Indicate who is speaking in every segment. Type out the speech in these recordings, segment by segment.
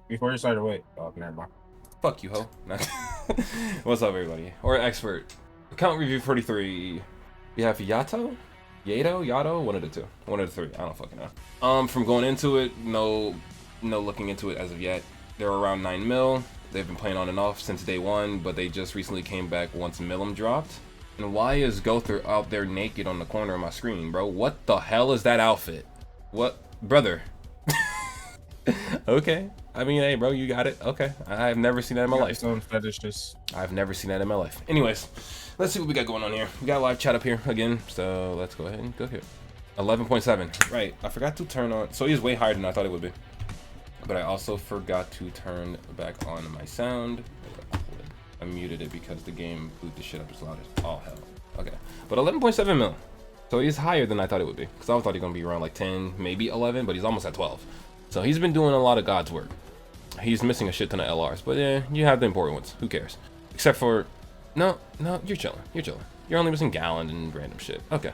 Speaker 1: Before you started, wait. Oh, never mind.
Speaker 2: Fuck you, ho. What's up, everybody? Or expert. Account review 43. We have Yato, one of the two, one of the three. I don't fucking know. From going into it, no looking into it as of yet. They're around 9 mil. They've been playing on and off since day one, but they just recently came back once Milim dropped. And why is Gother out there naked on the corner of my screen, bro? What the hell is that outfit? What, brother? Okay. I mean, hey, bro, you got it. Okay. I've never seen that in my life.
Speaker 1: Some fetishes.
Speaker 2: I've never seen that in my life. Anyways, let's see what we got going on here. We got live chat up here again, so let's go ahead and go here. 11.7. Right. I forgot to turn on. So he's way higher than I thought it would be. But I also forgot to turn back on my sound. I muted it because the game boot the shit up as loud as all hell. Okay. But 11.7 mil. So he's higher than I thought it would be. Because I thought he was going to be around like 10, maybe 11, but he's almost at 12. So he's been doing a lot of God's work. He's missing a shit ton of LRs, but yeah, you have the important ones. Who cares? Except for, no, you're chilling. You're chilling. You're only missing Gallon and random shit. Okay.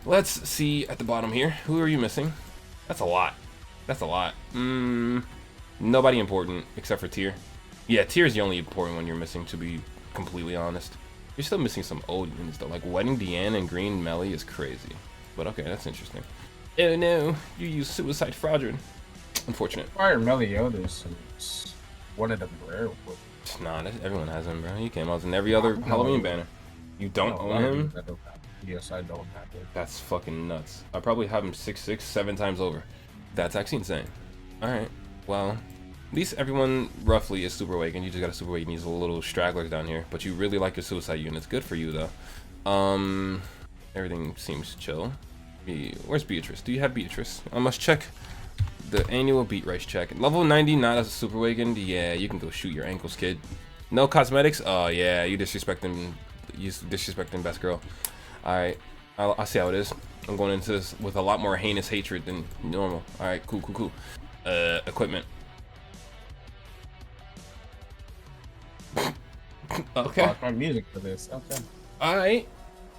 Speaker 2: Let's see at the bottom here. Who are you missing? That's a lot. That's a lot. Nobody important except for Tier. Yeah, Tier is the only important one you're missing, to be completely honest. You're still missing some old units though. Like Wedding Deanne and Green Melly is crazy. But okay, that's interesting. Oh no, you use Suicide Fraudulent. Unfortunate.
Speaker 1: Fire Meliodas is one of the rare ones.
Speaker 2: Nah, everyone has him, bro. He came out in every other Halloween banner. You don't own him?
Speaker 1: Yes, I don't have it.
Speaker 2: That's fucking nuts. I probably have him 6, 7 times over. That's actually insane. Alright, well, at least everyone roughly is super awakened. You just got a super awakened. These little stragglers down here. But you really like your suicide units. Good for you, though. Everything seems chill. Where's Beatrice? Do you have Beatrice? I must check the annual beat race check. Level 90, not as a super awakened. Yeah, you can go shoot your ankles, kid. No cosmetics? Oh yeah, you disrespecting best girl. Alright, I'll see how it is. I'm going into this with a lot more heinous hatred than normal. Alright, cool. Equipment. Okay.
Speaker 1: My music for this. Okay.
Speaker 2: Alright.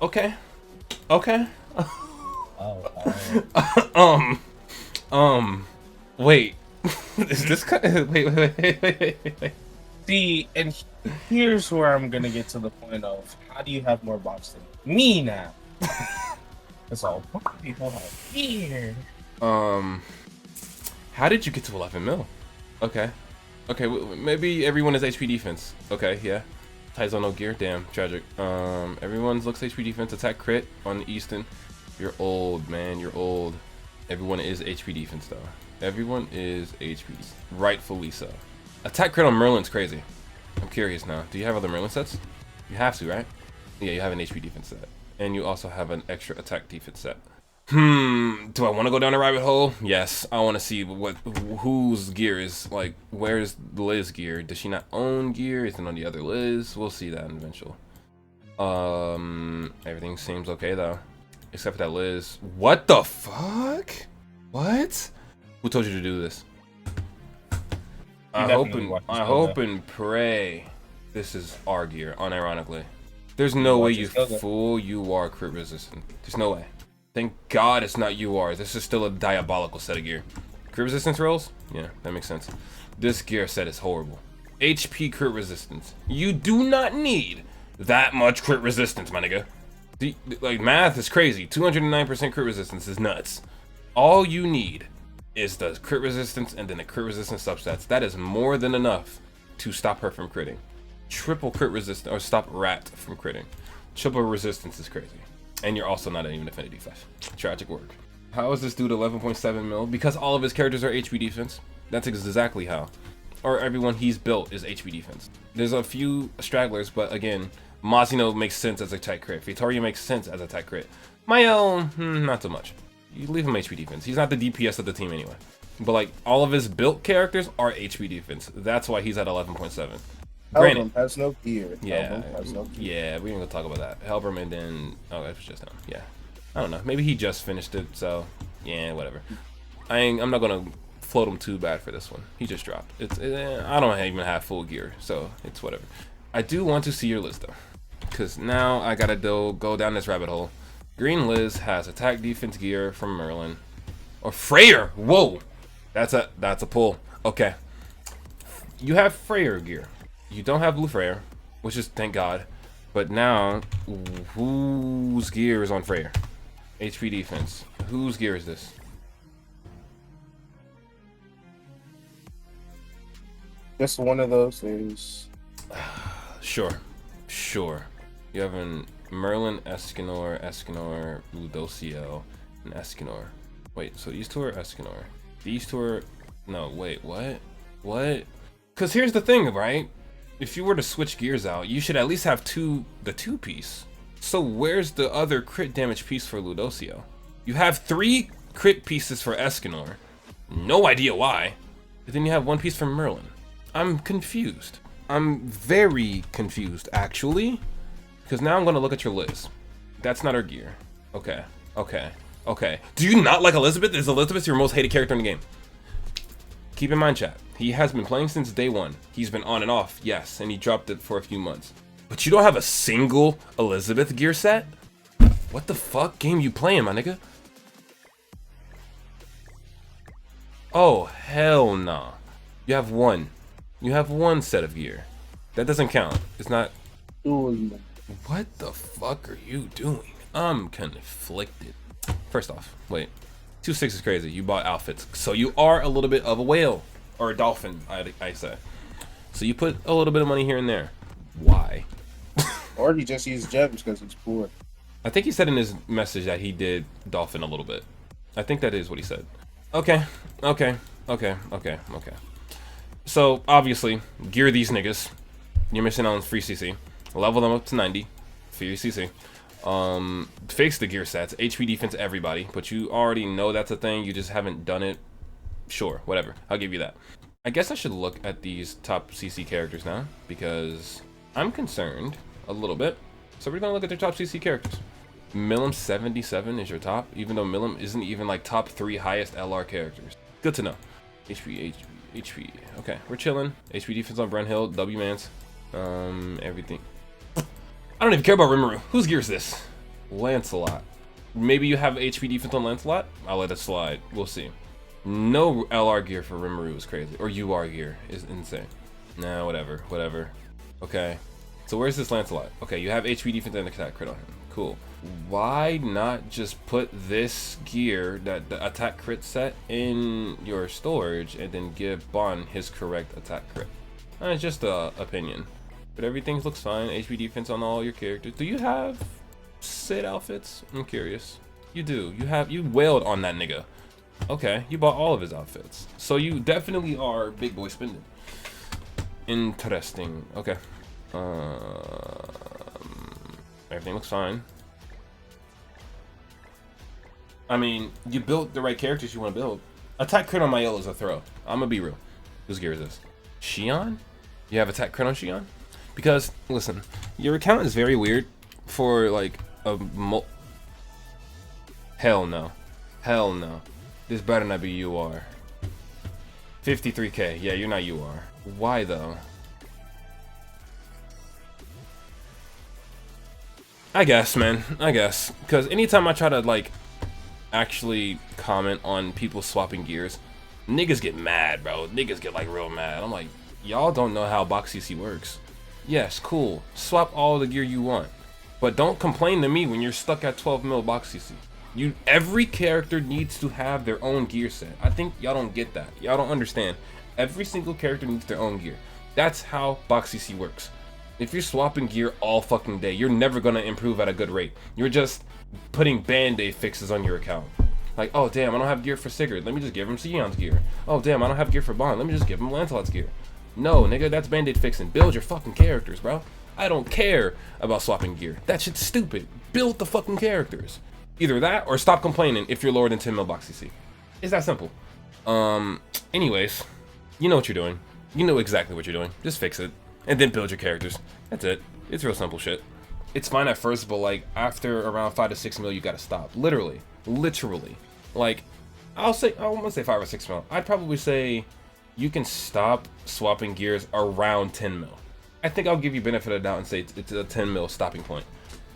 Speaker 2: Okay.
Speaker 1: Oh,
Speaker 2: Wait. Is this wait.
Speaker 1: See, and here's where I'm gonna get to the point of how do you have more bots than me now? That's all. What do people have here?
Speaker 2: How did you get to 11 mil? Okay, maybe everyone is HP defense. Okay, yeah. Tyzo no gear. Damn, tragic. Everyone's looks HP defense. Attack crit on Easton. You're old, man. You're old. Everyone is HP defense though. Everyone is HP, rightfully so. Attack crit on Merlin's crazy. I'm curious now. Do you have other Merlin sets? You have to, right? Yeah, you have an HP defense set, and you also have an extra attack defense set. Do I want to go down a rabbit hole? Yes, I want to see whose gear is like. Where's Liz gear? Does she not own gear? Is it on the other Liz? We'll see that eventually. Everything seems okay though, except for that Liz. What the fuck? What? Who told you to do this? I hope and pray this is our gear, unironically. There's no way you fool, you are crit resistant. There's no way. Thank God it's not UR. This is still a diabolical set of gear. Crit resistance rolls? Yeah, that makes sense. This gear set is horrible. HP crit resistance. You do not need that much crit resistance, my nigga. Like, math is crazy. 209% crit resistance is nuts. All you need is the crit resistance and then the crit resistance substats. That is more than enough to stop her from critting. Triple crit resistance, or stop Rat from critting. Triple resistance is crazy. And you're also not even affinity 5. Tragic work. How is this dude 11.7 mil? Because all of his characters are HP defense. That's exactly how. Or everyone he's built is HP defense. There's a few stragglers, but again, Mazino makes sense as a attack crit. Vittoria makes sense as a attack crit. Mael, not so much. You leave him HP defense. He's not the DPS of the team anyway. But like, all of his built characters are HP defense. That's why he's at 11.7.
Speaker 3: Helbram has no gear.
Speaker 2: Yeah, yeah, we ain't gonna talk about that. Helbram and then, oh, that was just him. Yeah, I don't know. Maybe he just finished it, so yeah, whatever. I'm not gonna float him too bad for this one. He just dropped. I don't even have full gear, so it's whatever. I do want to see your list though, because now I gotta go down this rabbit hole. Green Liz has attack defense gear from Merlin, or Freyr. Whoa, that's a pull. Okay, You have Freyr gear. You don't have blue Freyr, which is thank God. But now, whose gear is on Freyr? HP defense. Whose gear is this?
Speaker 3: Just one of those things.
Speaker 2: Sure. You have an Merlin, Escanor, Ludocio, and Escanor. Wait, so these two are Escanor. These two are... No, wait, what? What? Because here's the thing, right? If you were to switch gears out, you should at least have the two piece. So where's the other crit damage piece for Ludocio? You have 3 crit pieces for Escanor. No idea why. But then you have 1 piece for Merlin. I'm confused. I'm very confused, actually. Because now I'm going to look at your Liz. That's not her gear. Okay. Do you not like Elizabeth? Is Elizabeth your most hated character in the game? Keep in mind, chat, he has been playing since day 1. He's been on and off, yes, and he dropped it for a few months. But you don't have a single Elizabeth gear set? What the fuck game you playing, my nigga? Oh, hell nah. You have 1. You have 1 set of gear. That doesn't count. It's not... What the fuck are you doing? I'm conflicted. First off, wait. 2.6 is crazy. You bought outfits. So you are a little bit of a whale. Or a dolphin, I say. So you put a little bit of money here and there. Why?
Speaker 3: Or he just used gems because he's poor.
Speaker 2: I think he said in his message that he did dolphin a little bit. I think that is what he said. Okay. So, obviously, gear these niggas. You're missing out on free CC. Level them up to 90. Free CC. Fix the gear sets. HP defense everybody. But you already know that's a thing. You just haven't done it. Sure, whatever. I'll give you that. I guess I should look at these top CC characters now. Because I'm concerned a little bit. So we're going to look at their top CC characters. Milim 77 is your top. Even though Milim isn't even like top 3 highest LR characters. Good to know. HP. Okay, we're chilling. HP defense on Brunhild, W-Mans, everything. I don't even care about Rimuru. Whose gear is this? Lancelot. Maybe you have HP defense on Lancelot? I'll let it slide. We'll see. No LR gear for Rimuru is crazy. Or UR gear is insane. Nah, whatever. Okay. So where's this Lancelot? Okay, you have HP defense and attack crit on him. Cool. Why not just put this gear, the attack crit set, in your storage and then give Bon his correct attack crit? It's just a opinion. But everything looks fine. HP defense on all your characters. Do you have Sid outfits? I'm curious. You do. You wailed on that nigga. Okay, you bought all of his outfits. So you definitely are big boy spending. Interesting. Okay. Everything looks fine. I mean, you built the right characters you want to build. Attack crit on my yellow is a throw. I'm gonna be real. Whose gear is this? Xion? You have attack crit on Xion? Because, listen, your account is very weird for like a Hell no. This better not be UR. 53k. Yeah, you're not UR. Why though? I guess, man. Because anytime I try to like actually comment on people swapping gears, niggas get mad, bro. Niggas get like real mad. I'm like, y'all don't know how box CC works. Yes, cool. Swap all the gear you want. But don't complain to me when you're stuck at 12 mil box CC. Every character needs to have their own gear set. I think y'all don't get that. Y'all don't understand. Every single character needs their own gear. That's how box CC works. If you're swapping gear all fucking day, you're never gonna improve at a good rate. You're just putting band-aid fixes on your account. Like, oh damn, I don't have gear for Sigurd. Let me just give him Sion's gear. Oh damn, I don't have gear for Bond. Let me just give him Lancelot's gear. No, nigga, that's band-aid fixing. Build your fucking characters, bro. I don't care about swapping gear. That shit's stupid. Build the fucking characters. Either that or stop complaining if you're lower than 10 mil box CC. It's that simple. Anyways, you know what you're doing. You know exactly what you're doing. Just fix it. And then build your characters. That's it. It's real simple shit. It's fine at first, but like after around 5 to 6 mil, you gotta stop. Literally. Like, I'm gonna say 5 or 6 mil. I'd probably say you can stop swapping gears around 10 mil. I think I'll give you benefit of the doubt and say it's a 10 mil stopping point.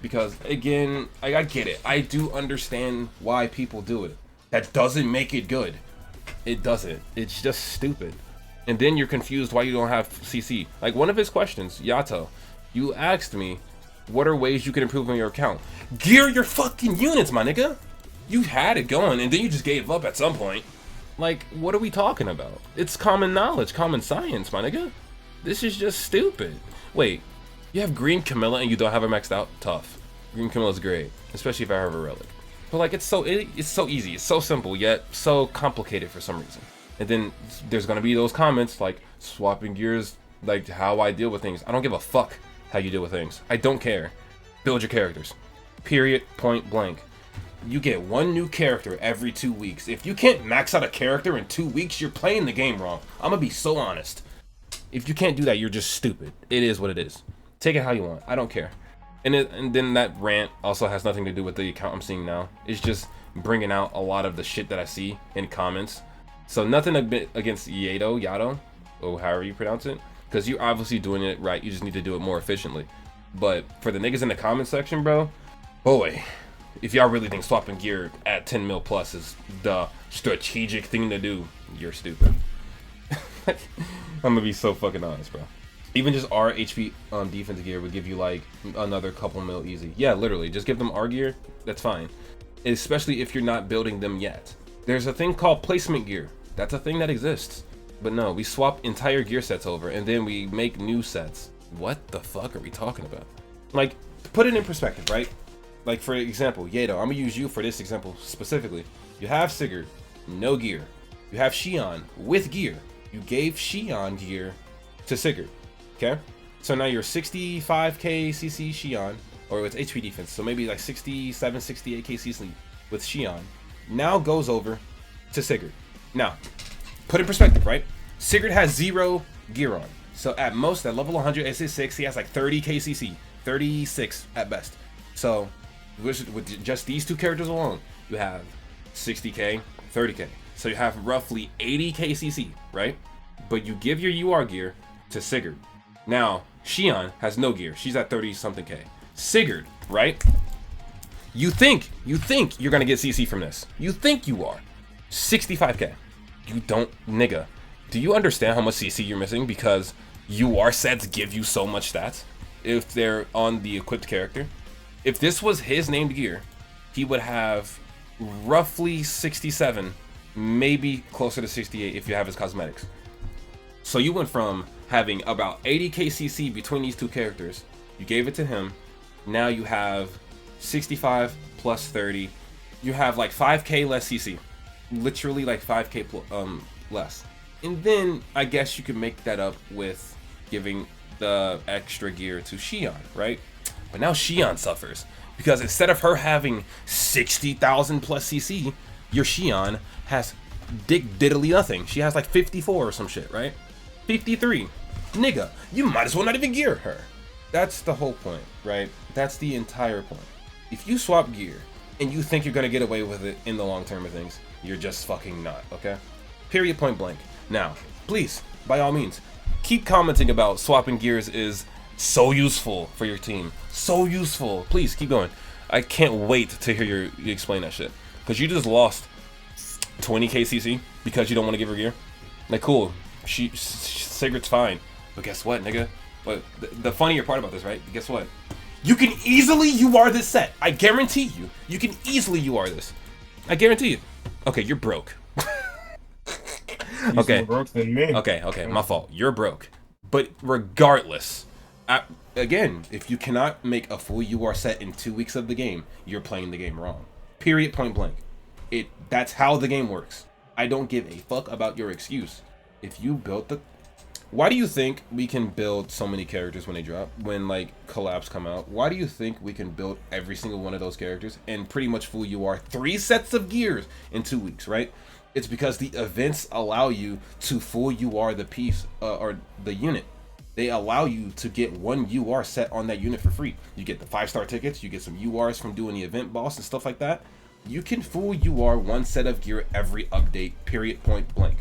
Speaker 2: Because again, I get it. I do understand why people do it. That doesn't make it good. It doesn't. It's just stupid. and then you're confused why you don't have CC. Like one of his questions, Yato, you asked me, what are ways you can improve on your account? Gear your fucking units, my nigga. You had it going, and then you just gave up at some point. Like, what are we talking about? It's common knowledge, common science, my nigga. This is just stupid. Wait, you have Green Camilla and you don't have her maxed out? Tough. Green Camilla's great, especially if I have a relic. But like, it's so easy, it's so simple, yet so complicated for some reason. And then there's gonna be those comments like swapping gears, like how I deal with things. I don't give a fuck how you deal with things. I don't care. Build your characters. Period. Point blank. You get one new character every 2 weeks. If you can't max out a character in 2 weeks, you're playing the game wrong. I'm gonna be so honest. If you can't do that, you're just stupid. It is what it is. Take it how you want. I don't care. And then that rant also has nothing to do with the account I'm seeing now. It's just bringing out a lot of the shit that I see in comments. So nothing against Yato, or however you pronounce it, because you're obviously doing it right. You just need to do it more efficiently. But for the niggas in the comment section, bro, boy, if y'all really think swapping gear at 10 mil plus is the strategic thing to do, you're stupid. I'm gonna be so fucking honest, bro. Even just R HP defense gear would give you like another couple mil easy. Yeah, literally, just give them R gear, that's fine. Especially if you're not building them yet. There's a thing called placement gear. That's a thing that exists. But no, we swap entire gear sets over and then we make new sets. What the fuck are we talking about? Like, to put it in perspective, right? Like for example, Yato, I'm gonna use you for this example specifically. You have Sigurd, no gear. You have Xion with gear. You gave Xion gear to Sigurd, okay? So now you're 65k CC Xion, or it's HP defense, so maybe like 67, 68k CC with Xion. Now goes over to Sigurd. Now, put in perspective, right? Sigurd has 0 gear on. So at most, at level 100 SS6, he has like 30k CC, 36 at best. So with just these two characters alone, you have 60k, 30k. So you have roughly 80k CC, right? But you give your UR gear to Sigurd. Now, Xion has no gear. She's at 30 something k. Sigurd, right? You think you're gonna get CC from this. You think you are. 65k. You don't, nigga. Do you understand how much CC you're missing? Because UR sets give you so much stats if they're on the equipped character. If this was his named gear, he would have roughly 67, maybe closer to 68 if you have his cosmetics. So you went from having about 80k CC between these two characters, you gave it to him, now you have 65 plus 30, you have like 5k less CC, literally like 5k less. And then I guess you could make that up with giving the extra gear to Xion, right? But now Xion suffers because instead of her having 60,000 plus CC, your Xion has diddly nothing. She has like 54 or some shit, right? 53. Nigga, you might as well not even gear her. That's the whole point, right? That's the entire point. If you swap gear and you think you're gonna get away with it in the long term of things, you're just fucking not, okay? Period, point blank. Now, please, by all means, keep commenting about swapping gears is so useful for your team. So useful. Please, keep going. I can't wait to hear you explain that shit. Because you just lost 20k CC because you don't want to give her gear. Like, cool. Sigurd's fine. But guess what, nigga? But the funnier part about this, right? Guess what? You can easily UR this set. I guarantee you. You can easily UR this. I guarantee you. Okay, you're broke. Okay.
Speaker 3: More broke than me.
Speaker 2: Okay, my fault. You're broke. But regardless, again, if you cannot make a full UR set in 2 weeks of the game, you're playing the game wrong. Period, point blank. That's how the game works. I don't give a fuck about your excuse. If you built the... Why do you think we can build so many characters when they drop? When, like, collabs come out? Why do you think we can build every single one of those characters and pretty much full UR 3 sets of gears in 2 weeks, right? It's because the events allow you to full UR the piece, or the unit. They allow you to get one UR set on that unit for free. You get the 5-star tickets, you get some URs from doing the event boss and stuff like that. You can full UR 1 set of gear every update, period, point blank.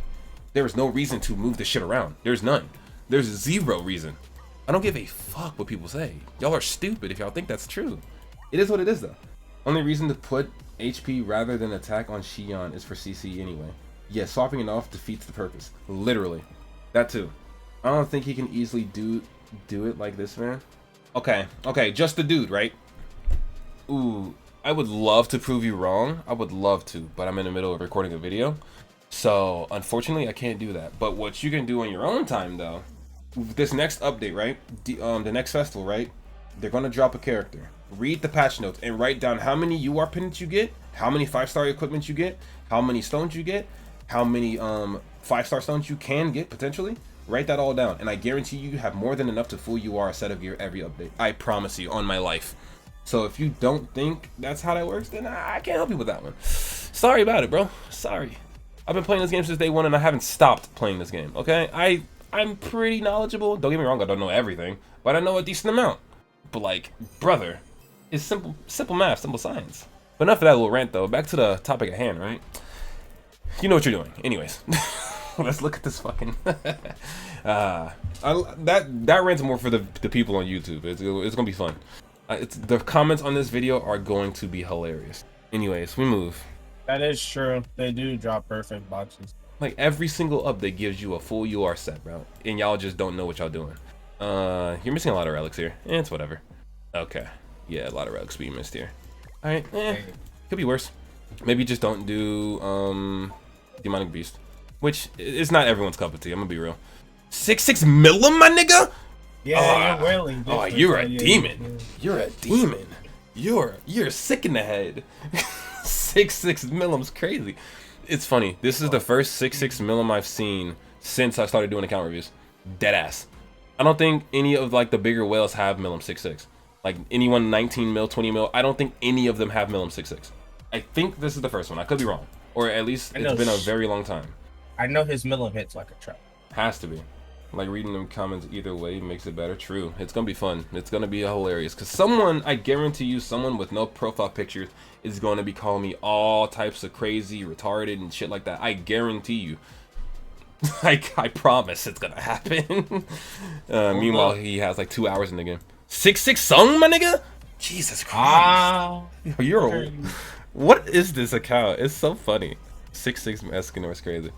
Speaker 2: There is no reason to move the shit around. There's none. There's 0 reason. I don't give a fuck what people say. Y'all are stupid if y'all think that's true. It is what it is though. Only reason to put HP rather than attack on Xion is for CC anyway. Yeah, swapping it off defeats the purpose. Literally. That too. I don't think he can easily do it like this, man. Okay, just the dude, right? Ooh, I would love to prove you wrong. I would love to, but I'm in the middle of recording a video. So, unfortunately, I can't do that. But what you can do on your own time, though, this next update, right? The next festival, right? They're going to drop a character. Read the patch notes and write down how many UR pendants you get, how many 5-star equipment you get, how many stones you get, how many 5-star stones you can get, potentially. Write that all down, and I guarantee you have more than enough to full UR a set of gear every update. I promise you, on my life. So if you don't think that's how that works, then I can't help you with that one. Sorry about it, bro. Sorry. I've been playing this game since day one, and I haven't stopped playing this game, okay? I'm pretty knowledgeable. Don't get me wrong, I don't know everything, but I know a decent amount. But, like, brother, it's simple math, simple science. But enough of that little rant, though. Back to the topic at hand, right? You know what you're doing. Anyways. Let's look at this fucking... that rant's more for the people on YouTube. It's gonna be fun. The comments on this video are going to be hilarious. Anyways, we move.
Speaker 1: That is true. They do drop perfect boxes.
Speaker 2: Like, every single update gives you a full UR set, bro. And y'all just don't know what y'all doing. You're missing a lot of relics here. It's whatever. Okay. Yeah, a lot of relics being missed here. Alright, could be worse. Maybe just don't do, Demonic Beast. Which is not everyone's cup of tea, I'm gonna be real. 6'6" Millim, my nigga?
Speaker 1: Yeah, you're really.
Speaker 2: Oh, you're a demon. You're a demon. You're sick in the head. 6'6" Millim's crazy. It's funny. This is the first 6'6" Millim I've seen since I started doing account reviews. Deadass. I don't think any of like the bigger whales have Millim 6'6". Like anyone 19 mil, 20 mil, I don't think any of them have Millim 6'6". I think this is the first one. I could be wrong. Or at least it's been a very long time.
Speaker 1: I know his Millim hits like a trap.
Speaker 2: Has to be. Like, reading them comments either way makes it better. True. It's gonna be fun. It's gonna be hilarious. Because someone, I guarantee you, someone with no profile pictures is gonna be calling me all types of crazy, retarded, and shit like that. I guarantee you. I promise it's gonna happen. Meanwhile, he has like 2 hours in the game. 6'6" Sung, my nigga? Jesus Christ. What is this account? It's so funny. 6'6" Escanor is crazy.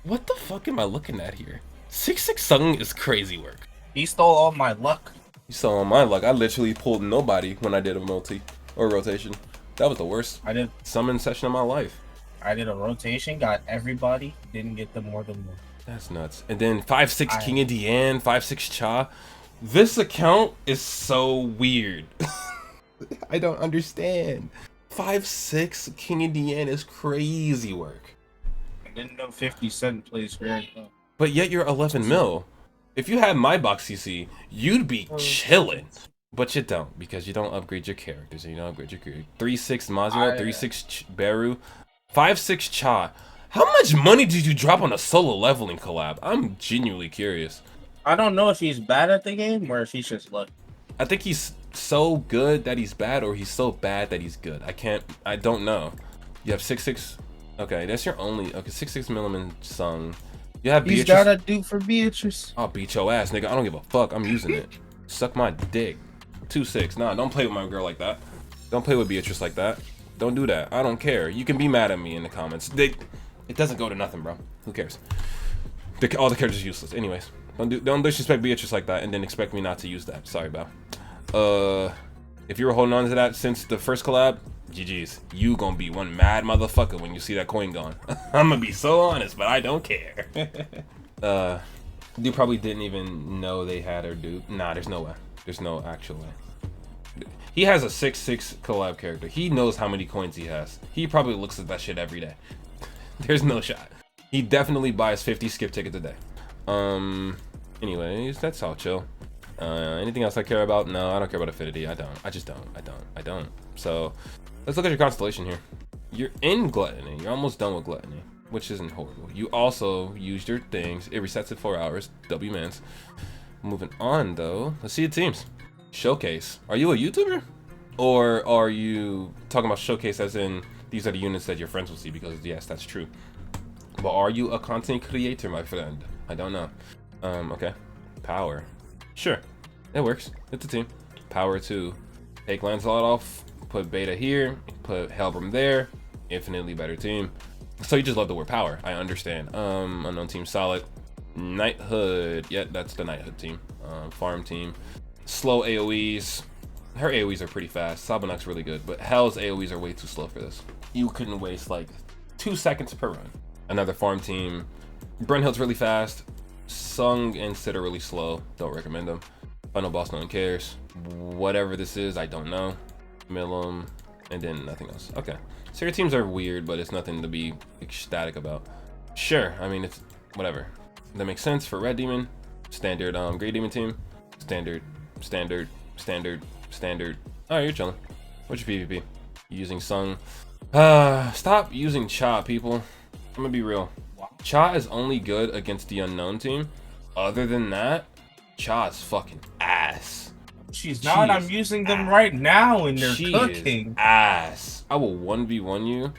Speaker 2: What the fuck am I looking at here? 6'6" Sung is crazy work.
Speaker 1: He stole all my luck.
Speaker 2: You saw all my luck. I literally pulled nobody when I did a multi or rotation. That was the worst summon session of my life.
Speaker 1: I did a rotation, got everybody, didn't get them more than one.
Speaker 2: That's nuts. And then 5'6" King of Dian, 5'6" Cha. This account is so weird. I don't understand. 5'6" King of Dian is crazy work.
Speaker 1: I didn't know 50 Cent plays Grandcross.
Speaker 2: But yet you're 11 mil. If you had my box CC, you'd be chilling. But you don't, because you don't upgrade your characters and you don't upgrade your career. 3'6" Mazio, 3'6" Beru, 5'6" Cha. How much money did you drop on a solo leveling collab? I'm genuinely curious.
Speaker 1: I don't know if he's bad at the game or if he's just lucky.
Speaker 2: I think he's so good that he's bad, or he's so bad that he's good. I don't know. You have 6'6". Okay, that's your only. Okay, 6'6" Milliman Sung. You have Beatrice.
Speaker 3: He's got a dude for Beatrice.
Speaker 2: I'll beat your ass, nigga. I don't give a fuck. I'm using it. Suck my dick. 2'6". Nah, don't play with my girl like that. Don't play with Beatrice like that. Don't do that. I don't care. You can be mad at me in the comments. It doesn't go to nothing, bro. Who cares? All the characters are useless. Anyways, don't disrespect Beatrice like that and then expect me not to use that. Sorry, bro. If you were holding on to that since the first collab, GG's. You gonna be one mad motherfucker when you see that coin gone. I'm gonna be so honest, but I don't care. Dude probably didn't even know they had her, dude. Nah, there's no way. There's no actual way. He has a 6'6" collab character. He knows how many coins he has. He probably looks at that shit every day. There's no shot. He definitely buys 50 skip tickets a day. Anyways, that's all chill. Anything else I care about? No, I don't care about affinity. I don't. I just don't. I don't. So, let's look at your constellation here. You're in Gluttony. You're almost done with Gluttony, which isn't horrible. You also used your things. It resets at 4 hours. W-mans. Moving on, though. Let's see the teams. Showcase. Are you a YouTuber? Or are you talking about showcase as in these are the units that your friends will see? Because, yes, that's true. But are you a content creator, my friend? I don't know. Okay. Power. Sure. It works. It's a team. Power 2. Take Lancelot off. Put Beta here. Put Helbram there. Infinitely better team. So you just love the word power. I understand. Unknown team solid. Knighthood. Yeah, that's the Knighthood team. Farm team. Slow AoEs. Her AoEs are pretty fast. Sabonak's really good, but Hell's AoEs are way too slow for this. You couldn't waste like 2 seconds per run. Another farm team. Brunhild's really fast. Sung and Sid are really slow. Don't recommend them. Final boss, no one cares. Whatever this is, I don't know. Millum, and then nothing else. Okay. So your teams are weird, but it's nothing to be ecstatic about. Sure, I mean, it's whatever. That makes sense for Red Demon. Standard Grey Demon team. Standard. Oh, you're chilling. What's your PvP? You using Sung? Stop using Cha, people. I'm gonna be real. Cha is only good against the unknown team. Other than that, Cha is fucking ass.
Speaker 1: She's not. I'm using them right now and they're cooking.
Speaker 2: Is ass. I will 1v1 you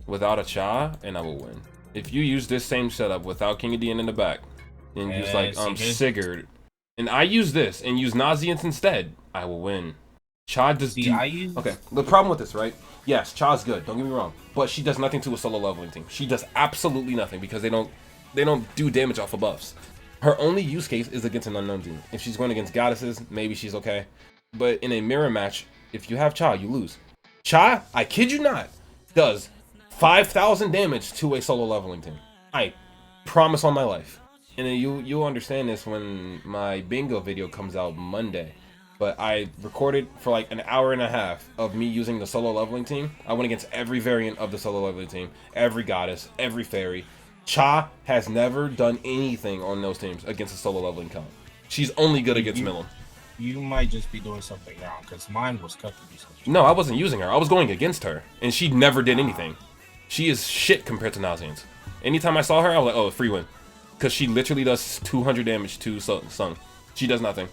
Speaker 2: without a Cha and I will win. If you use this same setup without King of DN in the back and use like Sigurd, and I use this and use Nauseance instead, I will win. Cha does okay. The problem with this, right? Yes, Cha's good. Don't get me wrong, but she does nothing to a solo leveling team. She does absolutely nothing because they don't do damage off of buffs. Her only use case is against an unknown team. If she's going against goddesses, maybe she's okay. But in a mirror match, if you have Cha, you lose. Cha, I kid you not, does 5,000 damage to a solo leveling team. I promise on my life. And then you'll understand this when my bingo video comes out Monday. But I recorded for like an hour and a half of me using the solo leveling team. I went against every variant of the solo leveling team, every goddess, every fairy. Cha has never done anything on those teams against a solo leveling comp. She's only good against Millum.
Speaker 1: You might just be doing something wrong because mine was cooking.
Speaker 2: No, I wasn't using her. I was going against her, and she never did anything. She is shit compared to Nauseance. Anytime I saw her, I was like, oh, free win. Because she literally does 200 damage to Sung. She does nothing.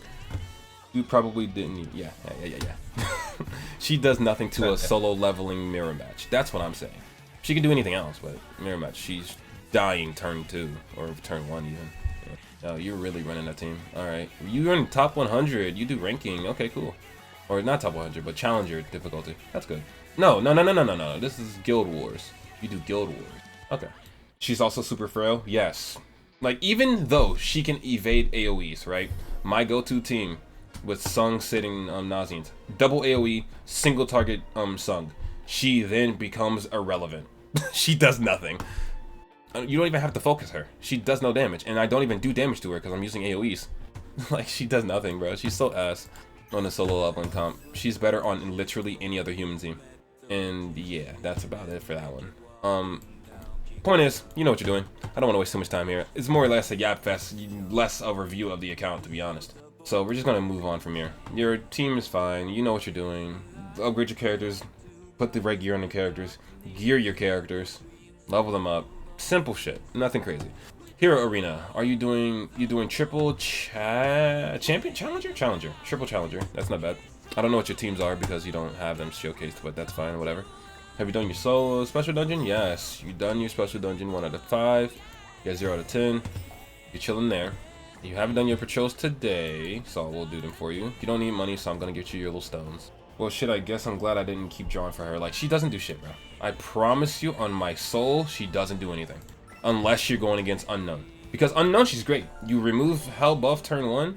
Speaker 2: You probably didn't need, yeah. She does nothing to a solo leveling mirror match. That's what I'm saying. She can do anything else, but mirror match, she's dying turn 2 or turn 1 even. Yeah. Oh, you're really running that team. All right, you're in top 100. You do ranking. Okay, cool. Or not top 100, but challenger difficulty. That's good. No. This is Guild Wars. You do Guild Wars. Okay. She's also super frail. Yes. Like even though she can evade AoEs, right? My go-to team with Sung sitting Nauseant. Double AoE, single target Sung. She then becomes irrelevant. She does nothing. You don't even have to focus her. She does no damage, and I don't even do damage to her because I'm using AoEs. Like she does nothing, bro. She's so ass on the solo leveling comp. She's better on literally any other human team. And yeah, that's about it for that one. Point is, you know what you're doing. I don't want to waste too much time here. It's more or less a yap fest, less a review of the account, to be honest. So we're just gonna move on from here. Your team is fine. You know what you're doing. Upgrade your characters. Put the right gear on the characters. Gear your characters. Level them up. Simple shit. Nothing crazy. Hero Arena. Are you doing triple champion challenger? Challenger. Triple challenger. That's not bad. I don't know what your teams are because you don't have them showcased, but that's fine, whatever. Have you done your solo special dungeon? Yes. You done your special dungeon 1 out of 5. You got 0 out of 10. You're chilling there. You haven't done your patrols today, so we'll do them for you. You don't need money, so I'm gonna get you your little stones. Well, shit, I guess I'm glad I didn't keep drawing for her. Like, she doesn't do shit, bro. I promise you on my soul, she doesn't do anything. Unless you're going against Unknown. Because Unknown, she's great. You remove Hell buff turn 1,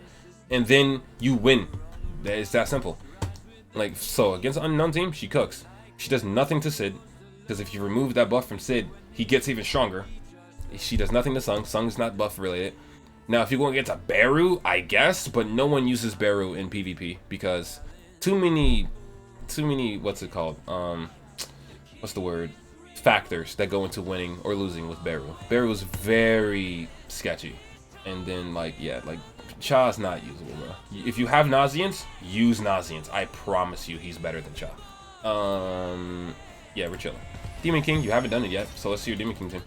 Speaker 2: and then you win. It's that simple. Like, so, against Unknown team, she cooks. She does nothing to Sid, because if you remove that buff from Sid, he gets even stronger. She does nothing to Sung. Sung's not buff related. Now, if you're going against a Beru, I guess, but no one uses Beru in PvP, because too many, what's it called? What's the word? Factors that go into winning or losing with Beru. Beru is very sketchy. And then, like, yeah, like, Cha's not usable, bro. If you have Nauseance, use Nauseance. I promise you he's better than Cha. Yeah, we're chilling. Demon King, you haven't done it yet, so let's see your Demon King team.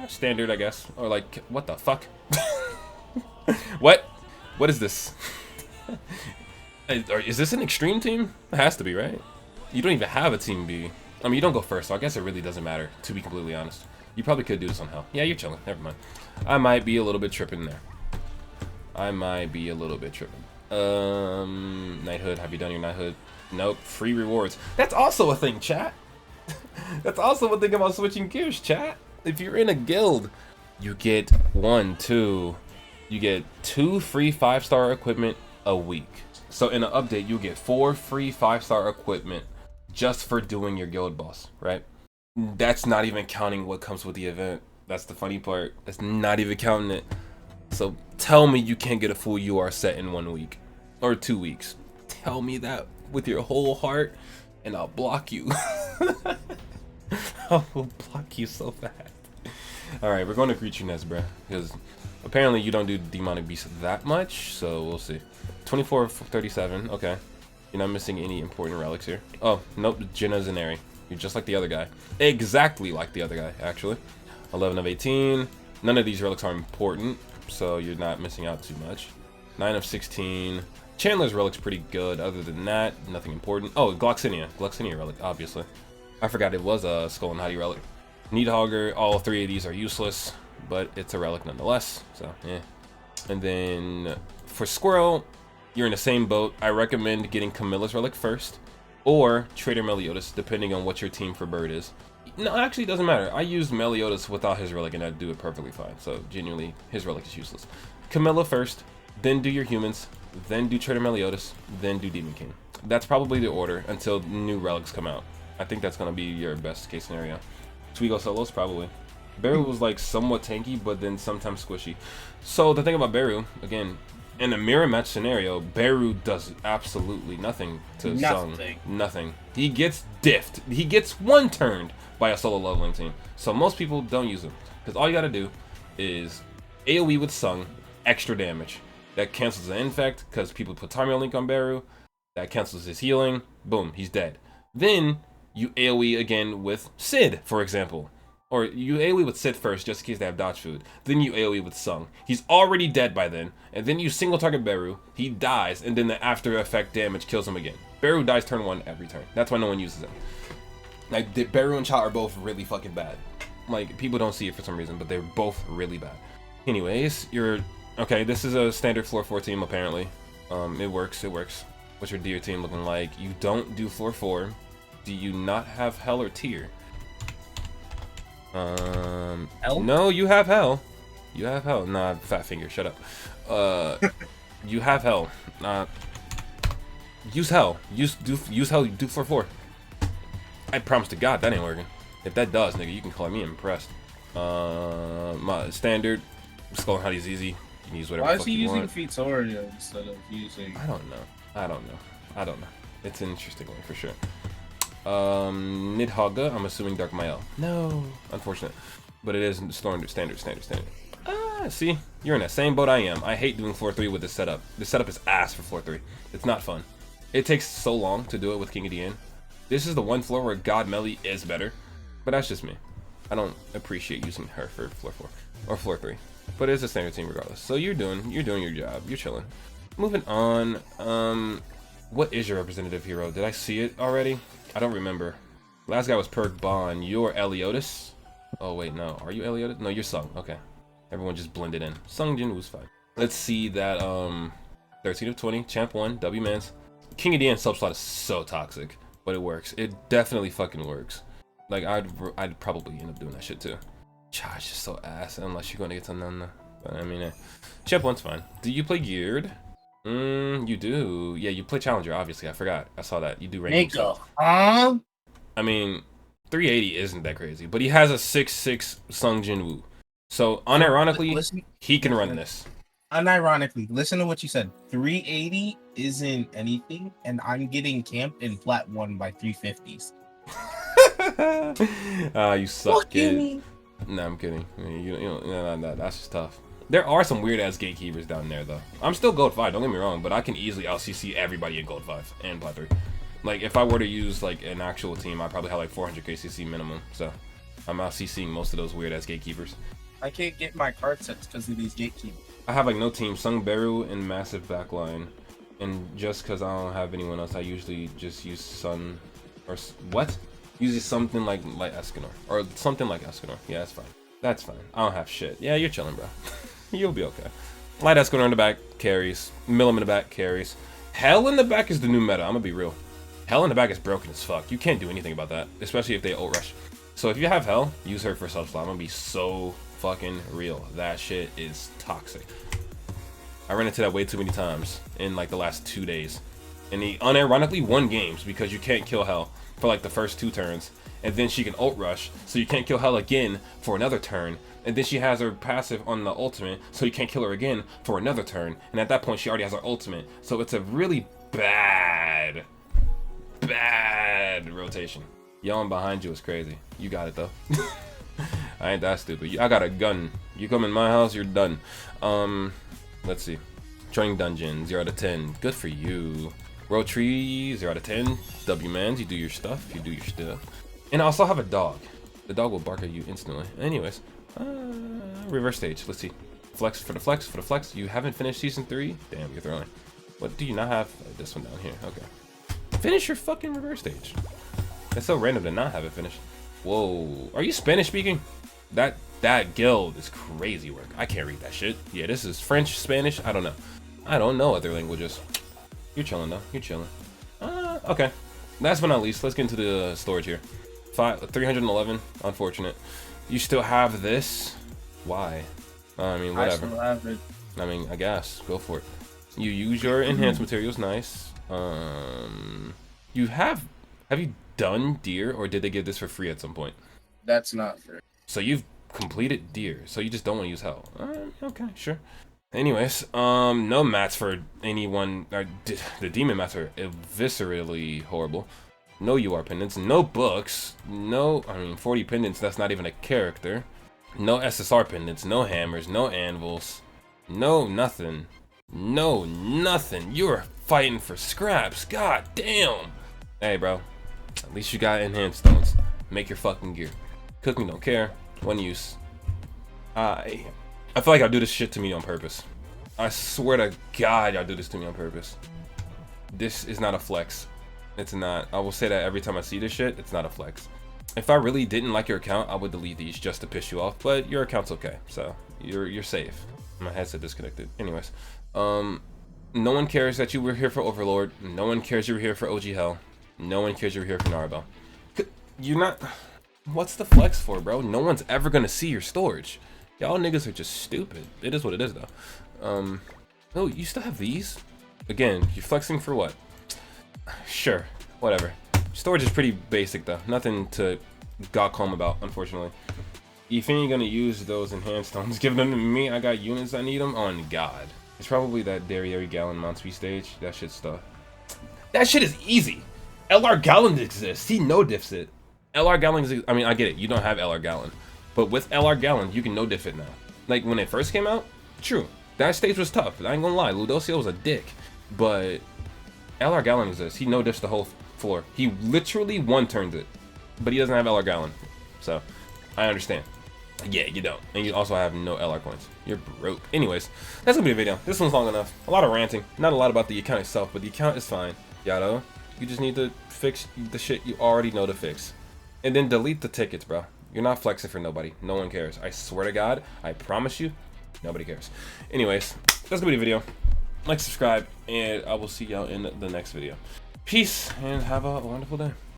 Speaker 2: Standard, I guess. Or like, what the fuck? What is this? Is this an extreme team? It has to be, right? You don't even have a team B. I mean, you don't go first, so I guess it really doesn't matter, to be completely honest. You probably could do this on Hell. Yeah, you're chilling. Never mind. I might be a little bit tripping there. Knighthood. Have you done your Knighthood? Nope. Free rewards. That's also a thing, chat. That's also a thing about switching gears, chat. If you're in a guild you get you get 2 free 5-star equipment a week. So in an update, you get 4 free 5-star equipment just for doing your guild boss, right? That's not even counting what comes with the event. That's the funny part. That's not even counting it. So tell me you can't get a full UR set in 1 week or 2 weeks. Tell me that with your whole heart, and I'll block you. I will block you so fast. Alright, we're going to Creature Nest, bruh. Because apparently you don't do Demonic Beast that much, so we'll see. 24 of 37, okay. You're not missing any important relics here. Oh, nope, Jenna Zaneri. You're just like the other guy. Exactly like the other guy, actually. 11 of 18. None of these relics are important, so you're not missing out too much. 9 of 16. Chandler's relic's pretty good. Other than that, nothing important. Oh, Gloxinia. Gloxinia relic, obviously. I forgot it was a Skull and Hottie relic. Needhogger, all 3 of these are useless, but it's a relic nonetheless, so yeah. And then for Squirrel, you're in the same boat. I recommend getting Camilla's relic first, or Trader Meliodas, depending on what your team for bird is. No, actually, it doesn't matter. I used Meliodas without his relic, and I'd do it perfectly fine, so genuinely, his relic is useless. Camilla first, then do your humans, then do Trader Meliodas, then do Demon King. That's probably the order until new relics come out. I think that's going to be your best case scenario. Should we go solos? Probably. Beru was like somewhat tanky, but then sometimes squishy. So the thing about Beru, again, in a mirror match scenario, Beru does absolutely nothing to Sung. Nothing. He gets diffed. He gets one turned by a solo leveling team. So most people don't use him. Because all you gotta do is AoE with Sung, extra damage. That cancels the infect, because people put Tamio Link on Beru. That cancels his healing. Boom, he's dead. Then you AoE again with Sid, for example. Or you AoE with Sid first, just in case they have dodge food. Then you AoE with Sung. He's already dead by then. And then you single target Beru. He dies, and then the after effect damage kills him again. Beru dies turn 1 every turn. That's why no one uses him. Like, Beru and Cha are both really fucking bad. Like, people don't see it for some reason, but they're both really bad. Anyways, okay, this is a standard floor 4 team, apparently. It works. What's your deer team looking like? You don't do floor 4. Do you not have Hell or Tier?
Speaker 1: Hell?
Speaker 2: No, you have Hell. You have Hell. Nah, fat finger, shut up. You have Hell. Use Hell. Use Hell, do floor 4. I promise to God that ain't working. If that does, nigga, you can call me impressed. My standard Skull and Hottie's easy. You can use whatever.
Speaker 1: Why is
Speaker 2: fuck
Speaker 1: he
Speaker 2: you
Speaker 1: using
Speaker 2: want.
Speaker 1: Feetsoria instead of using?
Speaker 2: I don't know. It's an interesting one for sure. Nidhogga, I'm assuming Dark Mael. No, unfortunate, but it is standard. See, you're in that same boat I am. I hate doing floor 3 with this setup. This setup is ass for floor 3. It's not fun. It takes so long to do it with King of Dian. This is the one floor where God Melly is better, but that's just me. I don't appreciate using her for floor 4 or floor 3, but it's a standard team regardless. So you're doing your job. You're chilling. Moving on. What is your representative hero? Did I see it already? I don't remember. Last guy was Perk Bond. You're Eliotis. Oh wait, no. Are you Eliotis? No, you're Sung. Okay. Everyone just blended in. Sung Jin was fine. Let's see that 13 of 20, champ 1, W mans. King of Dian subslot is so toxic, but it works. It definitely fucking works. Like I'd probably end up doing that shit too. Charge is so ass unless you're gonna get to Nana. But I mean, champ 1's fine. Do you play geared? You do. Yeah, you play Challenger, obviously. I forgot. I saw that. You do ranking stuff. I mean, 380 isn't that crazy, but he has a 6'6" Sung Jinwoo. So, unironically, he can run this.
Speaker 1: Unironically, listen to what you said. 380 isn't anything, and I'm getting camped in flat 1 by 350s.
Speaker 2: You suck, kid. No, I'm kidding. No, that's just tough. There are some weird ass gatekeepers down there though. I'm still gold 5, don't get me wrong, but I can easily out CC everybody in gold 5 and plat 3. Like if I were to use like an actual team, I probably have like 400k CC minimum. So I'm out CCing most of those weird ass gatekeepers.
Speaker 1: I can't get my card sets because of these gatekeepers.
Speaker 2: I have like no team, Sung Beru and massive backline, and just because I don't have anyone else, I usually just use Sun or what? Usually something like Escanor or something like Escanor. Yeah, that's fine. That's fine. I don't have shit. Yeah, you're chilling, bro. You'll be okay. Light Escanor in the back carries. Millum in the back carries. Hell in the back is the new meta. I'm gonna be real. Hell in the back is broken as fuck. You can't do anything about that, especially if they ult rush. So if you have Hell, use her for subslot. I'm gonna be so fucking real. That shit is toxic. I ran into that way too many times in like the last 2 days. And he unironically won games because you can't kill Hell for like the first 2 turns. And then she can ult rush, so you can't kill Hell again for another turn. And then she has her passive on the ultimate, so you can't kill her again for another turn. And at that point, she already has her ultimate. So it's a really bad rotation. Yelling behind you is crazy. You got it though. I ain't that stupid. I got a gun. You come in my house, you're done. Let's see. Training dungeon, 0 out of 10. Good for you. Row tree, 0 out of 10. W-mans, you do your stuff. You do your stuff. And I also have a dog. The dog will bark at you instantly. Anyways, reverse stage. Let's see. Flex for the flex for the flex. You haven't finished season 3? Damn, you're throwing. What do you not have? This one down here. Okay. Finish your fucking reverse stage. It's so random to not have it finished. Whoa. Are you Spanish speaking? That guild is crazy work. I can't read that shit. Yeah, this is French, Spanish. I don't know. I don't know other languages. You're chilling though. You're chilling. Okay. Last but not least, let's get into the storage here. 311. Unfortunate. You still have this? Why? I mean, whatever.
Speaker 1: I still have it.
Speaker 2: I mean, I guess. Go for it. You use your enhanced materials. Nice. You have you done Deer, or did they give this for free at some point?
Speaker 1: That's not fair.
Speaker 2: So you've completed Deer, so you just don't want to use Hell. Okay, sure. Anyways, no mats for anyone. The demon mats are viscerally horrible. No UR pendants, no books, no, 40 pendants, that's not even a character. No SSR pendants, no hammers, no anvils, no nothing. No nothing. You're fighting for scraps, god damn. Hey bro, at least you got enhanced stones. Make your fucking gear. Cooking don't care, one use. I feel like y'all do this shit to me on purpose. I swear to God y'all do this to me on purpose. This is not a flex. It's not. I will say that every time I see this shit, it's not a flex. If I really didn't like your account, I would delete these just to piss you off, but your account's okay, so you're safe. My headset disconnected. Anyways, no one cares that you were here for Overlord. No one cares you were here for OG Hell. No one cares you were here for Narabel. You're not. What's the flex for, bro? No one's ever gonna see your storage. Y'all niggas are just stupid. It is what it is, though. Oh, you still have these? Again, you're flexing for what? Sure, whatever. Storage is pretty basic though. Nothing to got calm about, unfortunately. If you ain't gonna use those enhanced stones, give them to me. I got units that need them. On God. It's probably that Derriere Gallon Mount Speed stage. That shit stuff. That shit is easy. LR Gallon exists. He no diffs it. LR Gallon is, I get it. You don't have LR Gallon. But with LR Gallon, you can no diff it now. Like when it first came out, true. That stage was tough. I ain't gonna lie. Ludocio was a dick. But LR Gallon exists. He no diffs the whole floor. He literally one-turns it. But he doesn't have LR Gallon. So, I understand. Yeah, you don't. And you also have no LR coins. You're broke. Anyways, that's gonna be a video. This one's long enough. A lot of ranting. Not a lot about the account itself, but the account is fine. Yado. You just need to fix the shit you already know to fix. And then delete the tickets, bro. You're not flexing for nobody. No one cares. I swear to God, I promise you, nobody cares. Anyways, that's gonna be the video. Like, subscribe, and I will see y'all in the next video. Peace, and have a wonderful day.